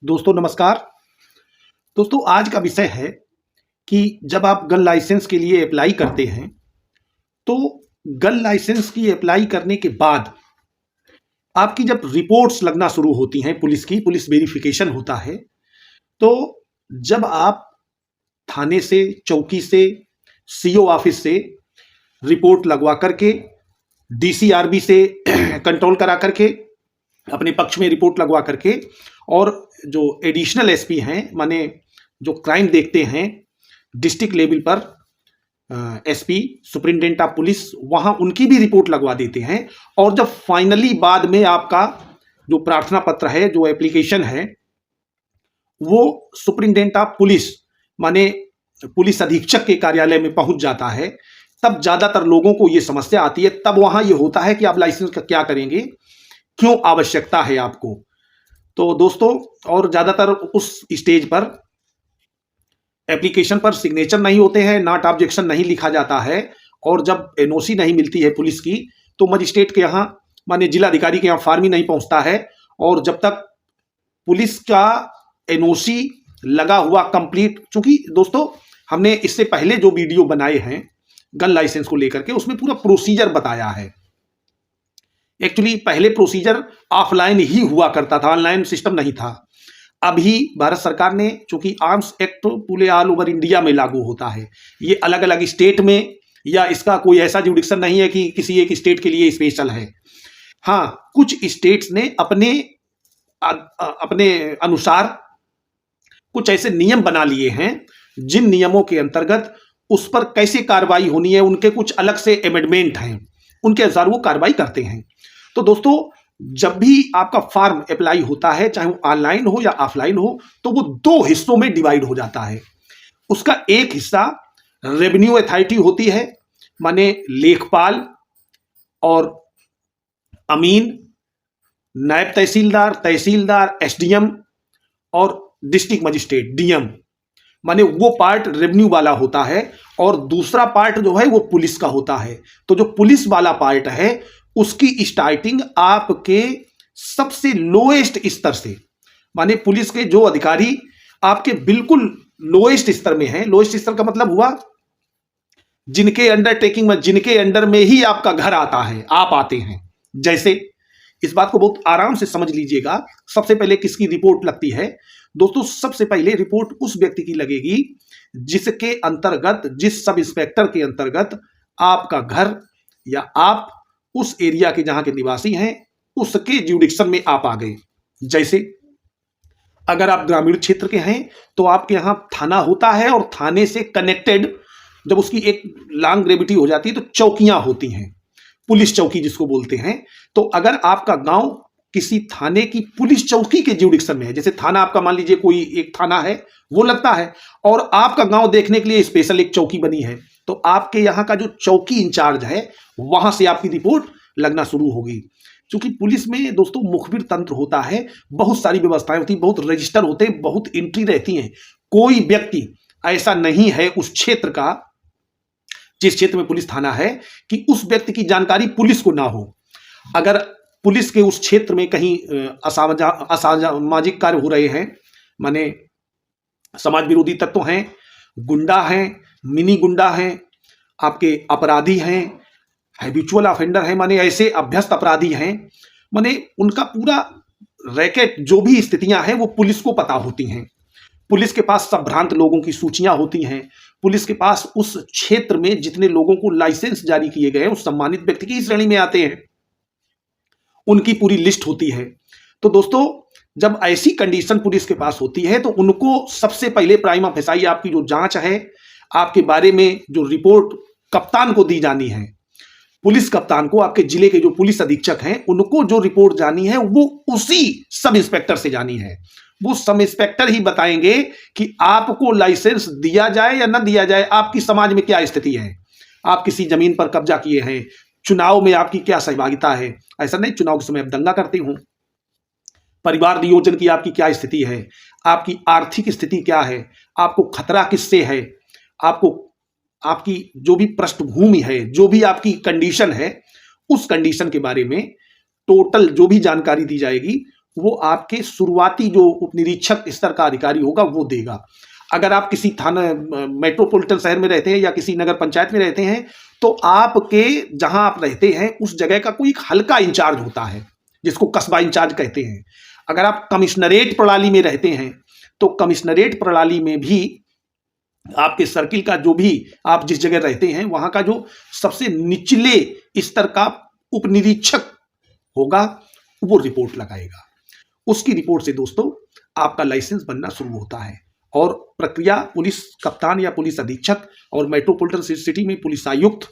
दोस्तों नमस्कार। दोस्तों आज का विषय है कि जब आप गन लाइसेंस के लिए अप्लाई करते हैं तो गन लाइसेंस की अप्लाई करने के बाद आपकी जब रिपोर्ट्स लगना शुरू होती हैं, पुलिस वेरिफिकेशन होता है। तो जब आप थाने से, चौकी से, सीओ ऑफिस से रिपोर्ट लगवा करके, डीसीआरबी से कंट्रोल करा करके, अपने पक्ष में रिपोर्ट लगवा करके, और जो एडिशनल एसपी हैं, माने जो क्राइम देखते हैं डिस्ट्रिक्ट लेवल पर, एसपी सुपरिटेंडेंट ऑफ पुलिस, वहां उनकी भी रिपोर्ट लगवा देते हैं। और जब फाइनली बाद में आपका जो प्रार्थना पत्र है, जो एप्लीकेशन है, वो सुपरिटेंडेंट ऑफ पुलिस माने पुलिस अधीक्षक के कार्यालय में पहुंच जाता है, तब ज्यादातर लोगों को ये समस्या आती है। तब वहां ये होता है कि आप लाइसेंस का क्या करेंगे, क्यों आवश्यकता है आपको। तो दोस्तों, और ज्यादातर उस स्टेज पर एप्लीकेशन पर सिग्नेचर नहीं होते हैं, नॉट ऑब्जेक्शन नहीं लिखा जाता है, और जब एनओसी नहीं मिलती है पुलिस की, तो मजिस्ट्रेट के यहाँ माने जिलाधिकारी के यहाँ फार्म ही नहीं पहुंचता है। और जब तक पुलिस का एनओसी लगा हुआ कंप्लीट, चूंकि दोस्तों हमने इससे पहले जो वीडियो बनाए हैं गन लाइसेंस को लेकर के, उसमें पूरा प्रोसीजर बताया है। एक्चुअली पहले प्रोसीजर ऑफलाइन ही हुआ करता था, ऑनलाइन सिस्टम नहीं था। अभी भारत सरकार ने, चूंकि आर्म्स एक्ट पूरे ऑल ओवर इंडिया में लागू होता है, ये अलग अलग स्टेट में, या इसका कोई ऐसा जुडिक्शन नहीं है कि किसी एक स्टेट के लिए स्पेशल है। हाँ, कुछ स्टेट्स ने अपने अनुसार कुछ ऐसे नियम बना लिए हैं, जिन नियमों के अंतर्गत उस पर कैसे कार्रवाई होनी है, उनके कुछ अलग से अमेंडमेंट हैं, उनके अनुसार वो कार्रवाई करते हैं। तो दोस्तों, जब भी आपका फॉर्म अप्लाई होता है, चाहे वो ऑनलाइन हो या ऑफलाइन हो, तो वो दो हिस्सों में डिवाइड हो जाता है। उसका एक हिस्सा रेवेन्यू अथॉरिटी होती है, माने लेखपाल और अमीन, नायब तहसीलदार, तहसीलदार, एसडीएम और डिस्ट्रिक्ट मजिस्ट्रेट डीएम, माने वो पार्ट रेवेन्यू वाला होता है। और दूसरा पार्ट जो है वो पुलिस का होता है। तो जो पुलिस वाला पार्ट है, उसकी स्टार्टिंग आपके सबसे लोएस्ट स्तर से, माने पुलिस के जो अधिकारी आपके बिल्कुल लोएस्ट स्तर में हैं। लोएस्ट स्तर का मतलब हुआ जिनके अंडरटेकिंग में, जिनके अंडर में ही आपका घर आता है, आप आते हैं। जैसे, इस बात को बहुत आराम से समझ लीजिएगा। सबसे पहले किसकी रिपोर्ट लगती है दोस्तों? सबसे पहले रिपोर्ट उस व्यक्ति की लगेगी जिसके अंतर्गत, जिस सब इंस्पेक्टर के अंतर्गत आपका घर, या आप उस एरिया के जहां के निवासी हैं, उसके ज्यूडिक्शन में आप आ गए। जैसे अगर आप ग्रामीण क्षेत्र के हैं तो आपके यहां थाना होता है, और थाने से कनेक्टेड जब उसकी एक लॉन्ग ग्रेविटी हो जाती है तो चौकियां होती हैं, पुलिस चौकी जिसको बोलते हैं। तो अगर आपका गांव किसी थाने की पुलिस चौकी के ज्यूडिक्शन में है, जैसे थाना आपका, मान लीजिए कोई एक थाना है वो लगता है, और आपका गांव देखने के लिए स्पेशल एक चौकी बनी है, तो आपके यहाँ का जो चौकी इंचार्ज है, वहां से आपकी रिपोर्ट लगना शुरू होगी। क्योंकि पुलिस में दोस्तों मुखबिर तंत्र होता है, बहुत सारी व्यवस्थाएं होती, बहुत रजिस्टर होते हैं, बहुत एंट्री रहती हैं। कोई व्यक्ति ऐसा नहीं है उस क्षेत्र का, जिस क्षेत्र में पुलिस थाना है, कि उस व्यक्ति की जानकारी पुलिस को ना हो। अगर पुलिस के उस क्षेत्र में कहीं असामाजिक कार्य हो रहे हैं, माने समाज विरोधी तत्व हैं, गुंडा हैं, मिनी गुंडा हैं, आपके अपराधी हैं, हैबिचुअल ऑफेंडर हैं, माने ऐसे अभ्यस्त अपराधी हैं, माने उनका पूरा रैकेट, जो भी स्थितियां हैं वो पुलिस को पता होती हैं। पुलिस के पास सब भ्रांत लोगों की सूचियां होती हैं। पुलिस के पास उस क्षेत्र में जितने लोगों को लाइसेंस जारी किए गए हैं, उस सम्मानित व्यक्ति की श्रेणी में आते हैं, उनकी पूरी लिस्ट होती है। तो दोस्तों, जब ऐसी कंडीशन पुलिस के पास होती है, तो उनको सबसे पहले प्राइमा फेसाई आपकी जो जांच है, आपके बारे में जो रिपोर्ट कप्तान को दी जानी है, पुलिस कप्तान को, आपके जिले के जो पुलिस अधीक्षक हैं, उनको जो रिपोर्ट जानी है वो उसी सब इंस्पेक्टर से जानी है। वो सब इंस्पेक्टर ही बताएंगे कि आपको लाइसेंस दिया जाए या ना दिया जाए, आपकी समाज में क्या स्थिति है, आप किसी जमीन पर कब्जा किए हैं, चुनाव में आपकी क्या सहभागिता है, ऐसा नहीं चुनाव के समय आप दंगा करते हो, परिवार नियोजन की आपकी क्या स्थिति है, आपकी आर्थिक स्थिति क्या है, आपको खतरा किससे है, आपको आपकी जो भी पृष्ठभूमि है, जो भी आपकी कंडीशन है, उस कंडीशन के बारे में टोटल जो भी जानकारी दी जाएगी वो आपके शुरुआती जो उपनिरीक्षक स्तर का अधिकारी होगा वो देगा। अगर आप किसी थाना मेट्रोपॉलिटन शहर में रहते हैं या किसी नगर पंचायत में रहते हैं, तो आपके जहां आप रहते हैं उस जगह का कोई हल्का इंचार्ज होता है, जिसको कस्बा इंचार्ज कहते हैं। अगर आप कमिश्नरेट प्रणाली में रहते हैं, तो कमिश्नरेट प्रणाली में भी आपके सर्किल का जो भी आप जिस जगह रहते हैं वहां का जो सबसे निचले स्तर का उपनिरीक्षक होगा वो रिपोर्ट लगाएगा। उसकी रिपोर्ट से दोस्तों आपका लाइसेंस बनना शुरू होता है और प्रक्रिया पुलिस कप्तान या पुलिस अधीक्षक और मेट्रोपॉलिटन सिटी में पुलिस आयुक्त,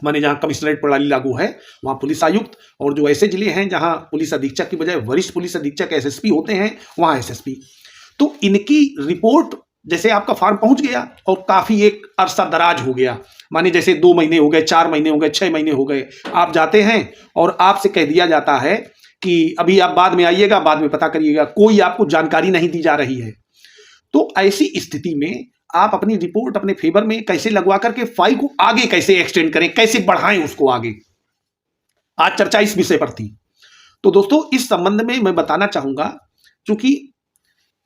माने जहां कमिश्नरेट प्रणाली लागू है वहां पुलिस आयुक्त, और जो ऐसे जिले हैं जहां पुलिस अधीक्षक की बजाय वरिष्ठ पुलिस अधीक्षक एसएसपी होते हैं वहां एसएसपी। तो इनकी रिपोर्ट, जैसे आपका फॉर्म पहुंच गया और काफी एक अरसा दराज हो गया, माने जैसे 2 महीने हो गए, 4 महीने हो गए, 6 महीने हो गए, आप जाते हैं और आपसे कह दिया जाता है कि अभी आप बाद में आइएगा, बाद में पता करिएगा, कोई आपको जानकारी नहीं दी जा रही है। तो ऐसी स्थिति में आप अपनी रिपोर्ट अपने फेवर में कैसे लगवा करके फाइल को आगे कैसे एक्सटेंड करें, कैसे बढ़ाएं उसको आगे, आज चर्चा इस विषय पर थी। तो दोस्तों इस संबंध में मैं बताना चाहूंगा, क्योंकि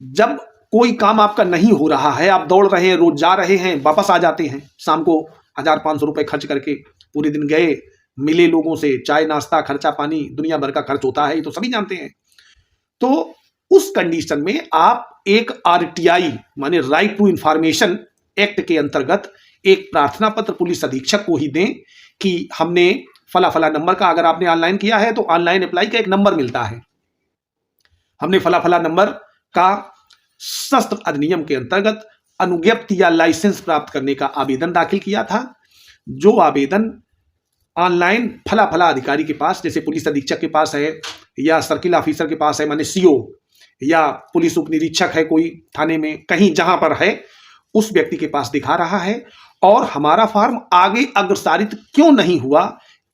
जब कोई काम आपका नहीं हो रहा है, आप दौड़ रहे हैं, रोज जा रहे हैं, वापस आ जाते हैं, शाम को 1500 रुपए खर्च करके पूरे दिन गए, मिले लोगों से, चाय नाश्ता खर्चा पानी दुनिया भर का खर्च होता है, ये तो सभी जानते हैं। तो उस कंडीशन में आप एक आरटीआई माने राइट टू इंफॉर्मेशन एक्ट के अंतर्गत एक प्रार्थना पत्र पुलिस अधीक्षक को ही दें कि हमने फला फला नंबर का, अगर आपने ऑनलाइन किया है तो ऑनलाइन अप्लाई का एक नंबर मिलता है, हमने फला फला नंबर का शस्त्र अधिनियम के अंतर्गत अनुज्ञप्ति या लाइसेंस प्राप्त करने का आवेदन दाखिल किया था। जो आवेदन ऑनलाइन फला फला अधिकारी के पास, जैसे पुलिस अधीक्षक के पास है या सर्किल ऑफिसर के पास है, माने सीओ, या पुलिस उप निरीक्षक है कोई थाने में, कहीं जहां पर है उस व्यक्ति के पास दिखा रहा है, और हमारा फॉर्म आगे अग्रसारित क्यों नहीं हुआ,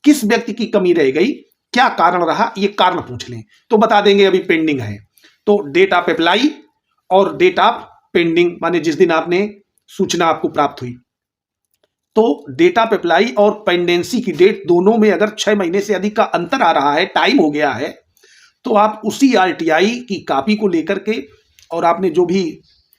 किस व्यक्ति की कमी रह गई, क्या कारण रहा, ये कारण पूछ लें तो बता देंगे अभी पेंडिंग है। तो डेट ऑफ अप्लाई और डेट ऑफ पेंडिंग माने जिस दिन आपने सूचना आपको प्राप्त हुई, तो डेट ऑफ अप्लाई और पेंडेंसी की डेट दोनों में अगर 6 महीने से अधिक का अंतर आ रहा है, टाइम हो गया है, तो आप उसी आरटीआई की कॉपी को लेकर के और आपने जो भी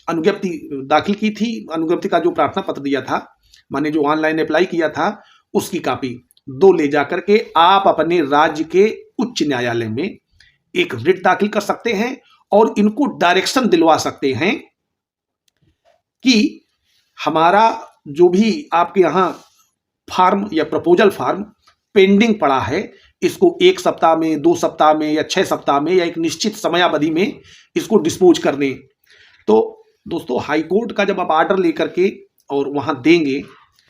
अनुज्ञप्ति दाखिल की थी, अनुज्ञप्ति का जो प्रार्थना पत्र दिया था, माने जो ऑनलाइन अप्लाई किया था, उसकी कॉपी 2 ले जाकर के आप अपने राज्य के उच्च न्यायालय में एक रिट दाखिल कर सकते हैं और इनको डायरेक्शन दिलवा सकते हैं कि हमारा जो भी आपके यहां फार्म या प्रपोजल फार्म पेंडिंग पड़ा है, इसको 1 सप्ताह में, 2 सप्ताह में या 6 सप्ताह में या एक निश्चित समयावधि में इसको डिस्पोज कर दें। तो दोस्तों हाई कोर्ट का जब आप ऑर्डर लेकर के और वहां देंगे,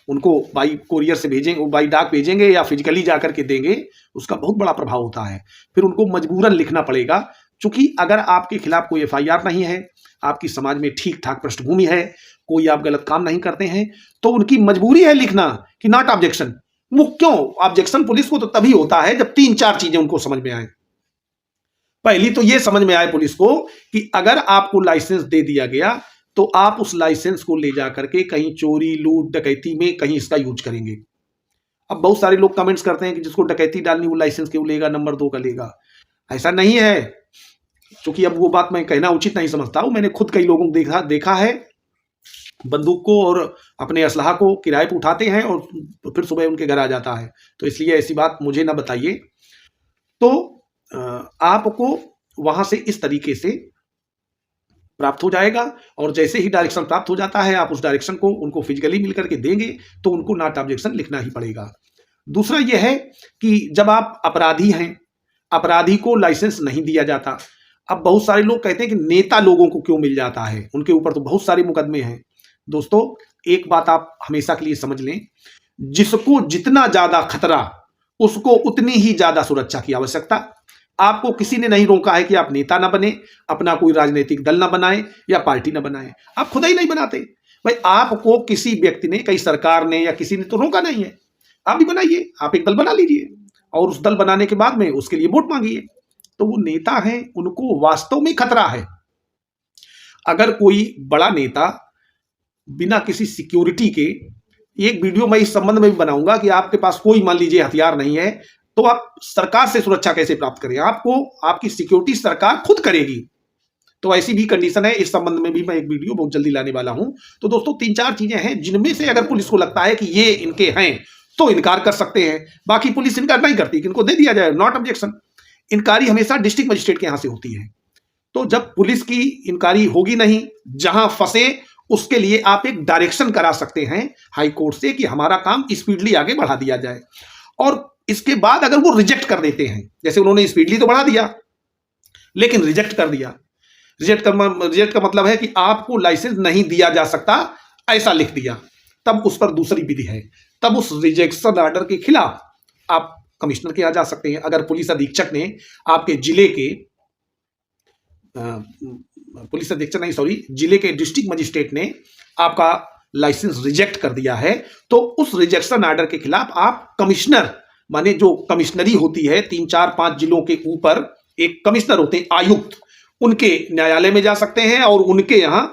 उनको बाई कोरियर से भेजेंगे, बाई डाक भेजेंगे या फिजिकली जाकर के देंगे, उसका बहुत बड़ा प्रभाव होता है। फिर उनको मजबूरन लिखना पड़ेगा, क्योंकि अगर आपके खिलाफ कोई एफआईआर नहीं है, आपकी समाज में ठीक ठाक पृष्ठभूमि है, कोई आप गलत काम नहीं करते हैं, तो उनकी मजबूरी है लिखना कि नॉट ऑब्जेक्शन। वो क्यों ऑब्जेक्शन पुलिस को तो तभी होता है जब 3-4 चीजें उनको समझ में आए। पहली तो ये समझ में आए पुलिस को कि अगर आपको लाइसेंस दे दिया गया तो आप उस लाइसेंस को ले जाकर के कहीं चोरी, लूट, डकैती में कहीं इसका यूज करेंगे। अब बहुत सारे लोग कमेंट्स करते हैं कि जिसको डकैती डालनी वो लाइसेंस क्यों लेगा, नंबर 2 का लेगा। ऐसा नहीं है, क्योंकि अब वो बात मैं कहना उचित नहीं समझता हूं। मैंने खुद कई लोगों को देखा है, बंदूक को और अपने असलहा को किराए पर उठाते हैं और फिर सुबह उनके घर आ जाता है। तो इसलिए ऐसी बात मुझे ना बताइए। तो आपको वहां से इस तरीके से प्राप्त हो जाएगा, और जैसे ही डायरेक्शन प्राप्त हो जाता है आप उस डायरेक्शन को उनको फिजिकली मिलकर के देंगे तो उनको नॉट ऑब्जेक्शन लिखना ही पड़ेगा। दूसरा यह है कि जब आप अपराधी हैं, अपराधी को लाइसेंस नहीं दिया जाता। अब बहुत सारे लोग कहते हैं कि नेता लोगों को क्यों मिल जाता है, उनके ऊपर तो बहुत सारे मुकदमे हैं। दोस्तों एक बात आप हमेशा के लिए समझ लें, जिसको जितना ज्यादा खतरा उसको उतनी ही ज्यादा सुरक्षा की आवश्यकता। आपको किसी ने नहीं रोका है कि आप नेता ना बने, अपना कोई राजनीतिक दल ना बनाए या पार्टी ना बनाए, आप खुद ही नहीं बनाते भाई। आपको किसी व्यक्ति ने, कई सरकार ने या किसी ने तो रोका नहीं है, आप भी बनाइए, आप एक दल बना लीजिए और उस दल बनाने के बाद में उसके लिए वोट मांगिए। तो वो नेता हैं, उनको वास्तव में खतरा है। अगर कोई बड़ा नेता बिना किसी सिक्योरिटी के, एक वीडियो मैं इस संबंध में भी बनाऊंगा कि आपके पास कोई मान लीजिए हथियार नहीं है, तो आप सरकार से सुरक्षा कैसे प्राप्त करें? आपको आपकी सिक्योरिटी सरकार खुद करेगी। तो ऐसी भी कंडीशन है, इस संबंध में भी मैं एक वीडियो बहुत जल्दी लाने वाला हूं। तो दोस्तों 3-4 चीजें हैं जिनमें से अगर पुलिस को लगता है कि ये इनके हैं तो इनकार कर सकते हैं, बाकी पुलिस इनकार नहीं करती कि इनको दे दिया जाए, नॉट ऑब्जेक्शन। इंक्वायरी हमेशा डिस्ट्रिक्ट मजिस्ट्रेट के यहां से होती है। तो जब पुलिस की इंक्वायरी होगी नहीं, जहां फंसे उसके लिए आप एक डायरेक्शन करा सकते हैं हाई कोर्ट से कि हमारा काम स्पीडली आगे बढ़ा दिया जाए। और इसके बाद अगर वो रिजेक्ट कर देते हैं, जैसे उन्होंने स्पीडली तो बढ़ा दिया लेकिन रिजेक्ट कर दिया, रिजेक्ट का मतलब है कि आपको लाइसेंस नहीं दिया जा सकता ऐसा लिख दिया, तब उस पर दूसरी विधि है। तब उस रिजेक्शन ऑर्डर के खिलाफ आप कमिश्नर के यहाँ जा सकते हैं। अगर पुलिस अधीक्षक ने आपके जिले के जिले के डिस्ट्रिक्ट मजिस्ट्रेट ने आपका लाइसेंस रिजेक्ट कर दिया है, तो उस रिजेक्शन ऑर्डर के खिलाफ आप कमिश्नर, माने जो कमिश्नरी होती है 3-4-5 जिलों के ऊपर एक कमिश्नर होते हैं, आयुक्त, उनके न्यायालय में जा सकते हैं और उनके यहां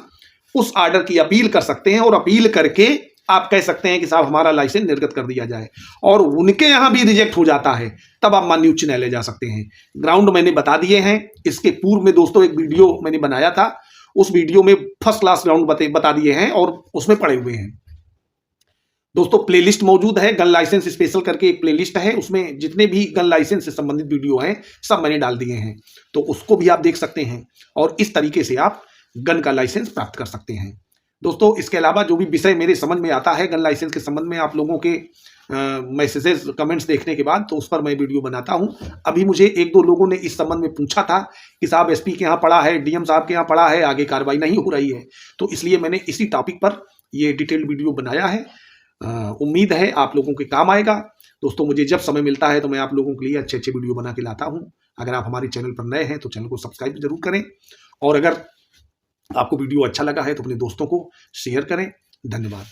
उस ऑर्डर की अपील कर सकते हैं और अपील करके आप कह सकते हैं कि साहब हमारा लाइसेंस निर्गत कर दिया जाए। और उनके यहां भी रिजेक्ट हो जाता है, तब आप माननीय उच्च न्यायालय जा सकते हैं। ग्राउंड मैंने बता दिए हैं। इसके पूर्व में दोस्तों एक वीडियो मैंने बनाया था, उस वीडियो में फर्स्ट क्लास ग्राउंड बता दिए हैं और उसमें पड़े हुए हैं। दोस्तों प्लेलिस्ट मौजूद है, गन लाइसेंस स्पेशल करके एक प्लेलिस्ट है, उसमें जितने भी गन लाइसेंस से संबंधित वीडियो हैं सब मैंने डाल दिए हैं, तो उसको भी आप देख सकते हैं और इस तरीके से आप गन का लाइसेंस प्राप्त कर सकते हैं। दोस्तों इसके अलावा जो भी विषय मेरे समझ में आता है गन लाइसेंस के संबंध में आप लोगों के मैसेजेस कमेंट्स देखने के बाद, तो उस पर मैं वीडियो बनाता हूं। अभी मुझे 1-2 लोगों ने इस संबंध में पूछा था कि साहब एसपी के यहाँ पड़ा है, डीएम साहब के यहाँ पड़ा है, आगे कार्रवाई नहीं हो रही है, तो इसलिए मैंने इसी टॉपिक पर ये डिटेल्ड वीडियो बनाया है। उम्मीद है आप लोगों के काम आएगा। दोस्तों मुझे जब समय मिलता है तो मैं आप लोगों के लिए अच्छे वीडियो बना के लाता हूं। अगर आप हमारे चैनल पर नए हैं तो चैनल को सब्सक्राइब जरूर करें और अगर आपको वीडियो अच्छा लगा है तो अपने दोस्तों को शेयर करें। धन्यवाद।